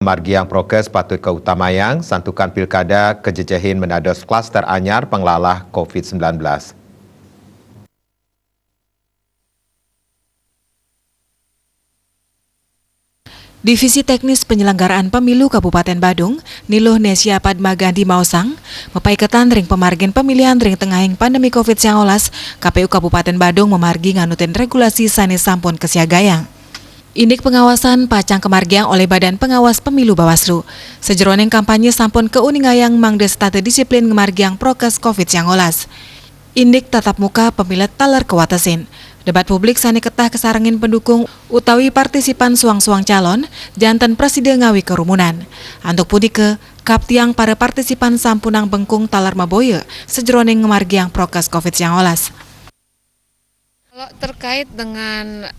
Margiang prokes patut keutamayang, santukan pilkada kejejehin menados klaster anyar penglalah COVID-19. Divisi Teknis Penyelenggaraan Pemilu Kabupaten Badung, Niluh Nesia Padmagandhi Mausang, mepaiketan ring pemargin pemilihan ring tengahing pandemi COVID-19, KPU Kabupaten Badung memargi nganutin regulasi sanes sampun kesiagayang. Indik pengawasan pacang kemargiang oleh Badan Pengawas Pemilu Bawaslu. Sejeroning kampanye sampun keuningayang mangdes tata disiplin ngemargiang prokes COVID-19. Indik tatap muka pemilet taler kewatesin. Debat publik sani ketah kesarangin pendukung utawi partisipan suang-suang calon janten presiden ngawi kerumunan. Antuk pudike kaptiang para partisipan sampunang bengkung talar maboye sejeroning ngemargiang prokes COVID-19. Kalau terkait dengan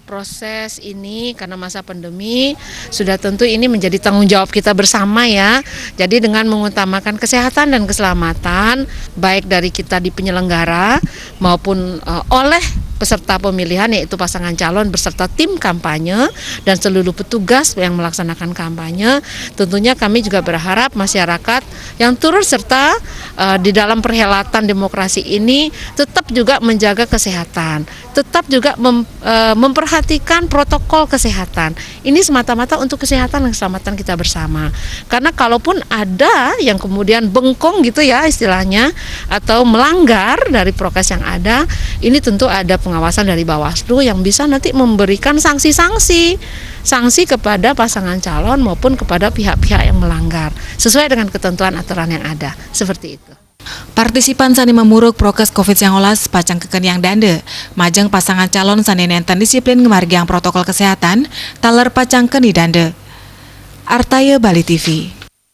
proses ini karena masa pandemi sudah tentu ini menjadi tanggung jawab kita bersama ya. Jadi dengan mengutamakan kesehatan dan keselamatan baik dari kita di penyelenggara maupun oleh peserta pemilihan yaitu pasangan calon beserta tim kampanye dan seluruh petugas yang melaksanakan kampanye, tentunya kami juga berharap masyarakat yang turut serta di dalam perhelatan demokrasi ini tetap juga menjaga kesehatan, tetap juga memperhatikan protokol kesehatan. Ini semata-mata untuk kesehatan dan keselamatan kita bersama. Karena kalaupun ada yang kemudian bengkong gitu ya istilahnya atau melanggar dari prokes yang ada, ini tentu ada pengawasan dari Bawaslu yang bisa nanti memberikan sanksi kepada pasangan calon maupun kepada pihak-pihak yang melanggar sesuai dengan ketentuan aturan yang ada. Seperti itu. Partisipan sani memuruk prokes COVID-19 pacang kekenyang dande, majeng pasangan calon sani nenten disiplin ngemargiang protokol kesehatan, taler pacang keni dande. Artaya Bali TV.